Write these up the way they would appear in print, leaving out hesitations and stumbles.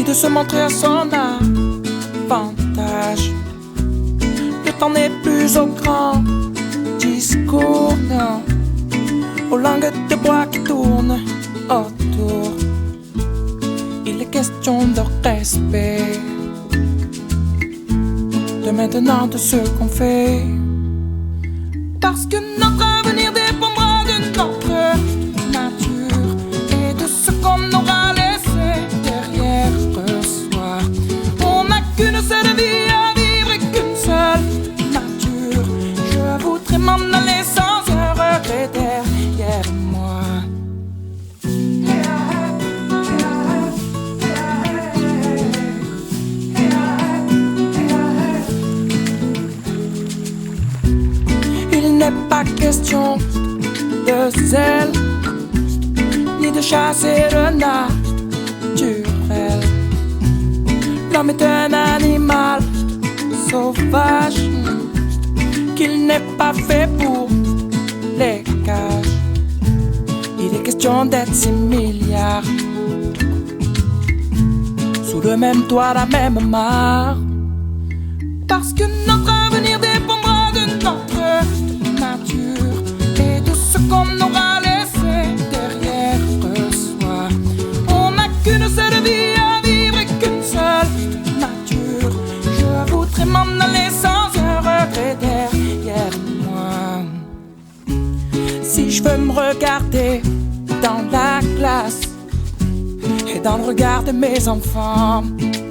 de se montrer à son avantage. Le temps n'est plus au grand discours, non, aux langues de bois qui tournent autour. Il est question de respect, de maintenant de ce qu'on fait, parce que notre avenir dépendra de notre nature et de ce qu'on aura laissé derrière soi. On n'a qu'une seule vie à vivre et qu'une seule nature. Je voudrais m'en aller sans un regret derrière moi. Il n'est pas question de zèle, ni de chasser le naturel. L'homme est un animal sauvage, qu'il n'est pas fait pour les cages. Il est question d'être 6 milliards sous le même toit, la même mare, parce que notre avenir dépendra de notre nature et de ce qu'on aura laissé derrière soi. On n'a qu'une seule vie à vivre et qu'une seule nature. Je voudrais m'en aller sans un regret derrière moi. Si je veux me regarder dans la glace et dans le regard de mes enfants,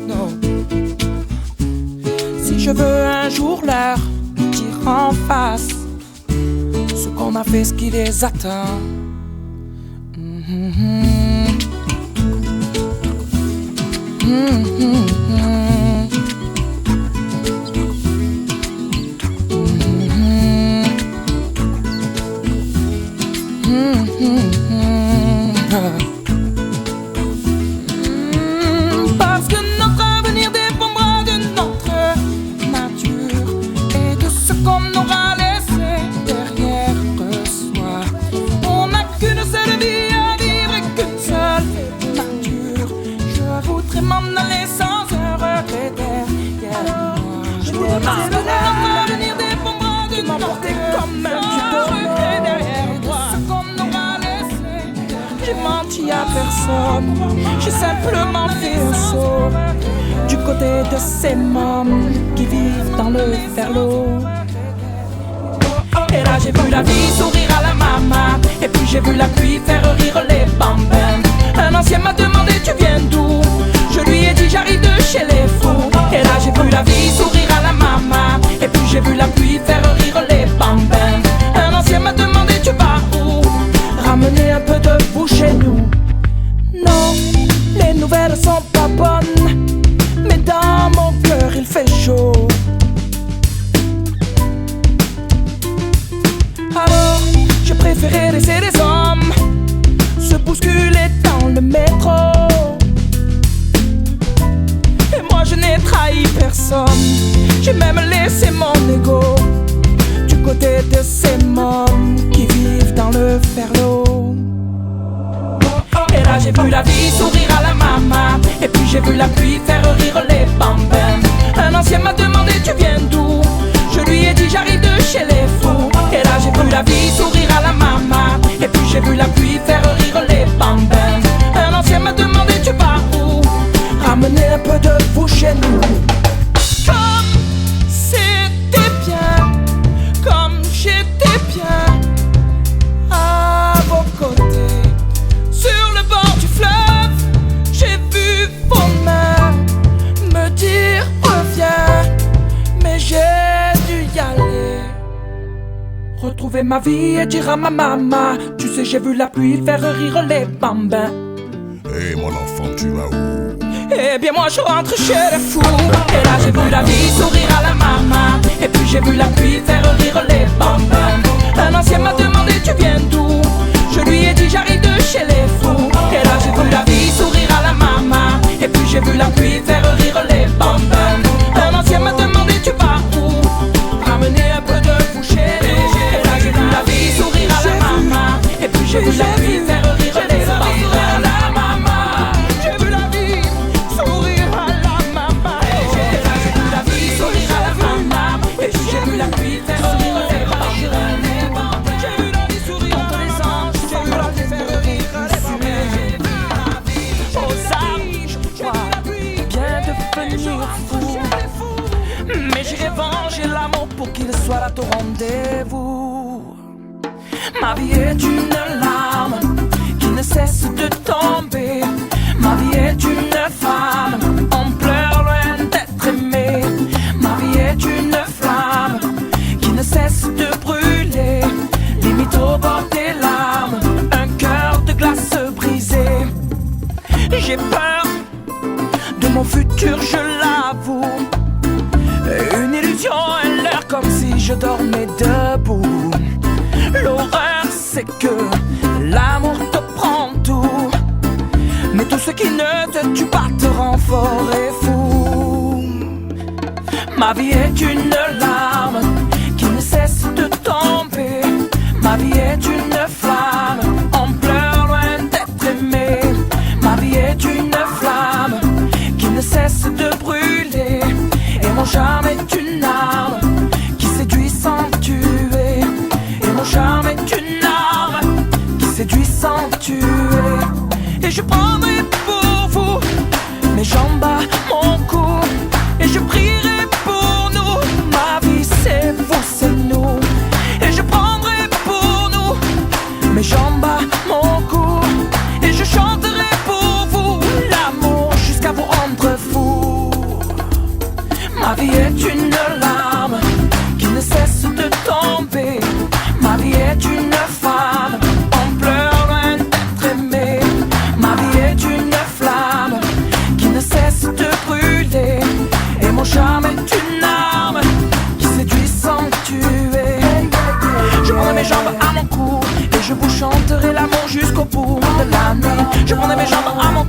non. Si je veux un jour leur dire en face ce qu'on a fait, ce qui les attend. Parce que notre avenir dépendra de notre nature et de ce qu'on aura laissé derrière soi. On n'a qu'une seule vie à vivre et qu'une seule nature. Je voudrais m'en aller sans un regret derrière moi. Je voudrais parce que notre avenir dépendra de m'emporter comme un regret derrière moi. Ce qu'on aura laissé, j'ai menti à personne. J'ai simplement fait un saut du côté de ces mômes qui vivent dans le verlot. Et là j'ai vu la vie sourire à la maman, et puis j'ai vu la pluie faire rire les bambins. Un ancien m'a demandé tu viens d'où? Je lui ai dit j'arrive de chez les fous. Et là j'ai vu la vie sourire à la maman, et puis j'ai vu la pluie faire rire les bambins. Un ancien m'a demandé tu vas où? Ramener un peu de vous chez nous. Non, les nouvelles sont pas bonnes, mais dans mon cœur il fait chaud. Alors, je préférais laisser les hommes se bousculer dans le métro. Et moi je n'ai trahi personne, j'ai même laissé mon ego du côté de ces mômes qui vivent dans le verlot. Et là j'ai vu la vie sourire à la maman, et puis j'ai vu la pluie faire rire les bambins. Un ancien m'a demandé tu viens d'où? Je lui ai dit j'arrive de chez les fous. Et là j'ai vu la vie sourire à la maman, et puis j'ai vu la pluie faire rire les bambins. Un ancien m'a demandé tu vas où? Ramener un peu de vous chez nous. Comme c'était bien, comme j'étais bien à vos côtés. Sur le bord du fleuve, j'ai vu vos mains me dire reviens, mais j'ai dû y aller. Retrouver ma vie et dire à ma maman, tu sais j'ai vu la pluie faire rire les bambins. Hey mon enfant, tu vas où? Eh bien moi je rentre chez les fous. Et là j'ai vu la vie sourire à la maman, et puis j'ai vu la pluie faire rire les bambins. Un ancien m'a demandé tu viens d'où? Je lui ai dit j'arrive de chez les fous. Et là j'ai vu la vie sourire à la maman, et puis j'ai vu la pluie faire rire les bambins. Un ancien m'a demandé tu vas où? Ramener un peu de vous chez les. Et là j'ai vu la vie sourire à la maman, et puis j'ai vu la pluie faire rire les bambins. J'ai vu la vie sourire. venger l'amour pour qu'il soit là au rendez-vous. Ma vie est une larme qui ne cesse de tomber. Ma vie est une femme en pleurs loin d'être aimée. Ma vie est une flamme qui ne cesse de brûler, limite au bord des larmes, un cœur de glace brisé. J'ai peur de mon futur, je l'avoue. Une illusion, un leurre comme si je dormais debout. L'horreur c'est que l'amour te prend tout, mais tout ce qui ne te tue pas te rend fort et fou. Ma vie est une larme qui ne cesse de tomber. Ma vie est une flamme en pleurs loin d'être aimée. Ma vie est une flamme qui ne cesse de brûler, et mon charme est une arme qui séduit sans tuer. Et mon charme est une arme qui séduit sans tuer. Et je prendrai pour vous mes jambes à mon cou, et je prierai pour nous. Ma vie c'est vous, c'est nous. Et je prendrai pour nous mes jambes à mon cou, et je chanterai pour vous l'amour jusqu'à vous rendre fou. Ma vie est une larme qui ne cesse de tomber. Ma vie est une femme en pleurs loin d'être aimée. Ma vie est une flamme qui ne cesse de brûler, et mon charme est une arme qui séduit sans tuer. Je prendrai mes jambes à mon cou et je vous chanterai l'amour jusqu'au bout de la nuit. Je prendrai mes jambes à mon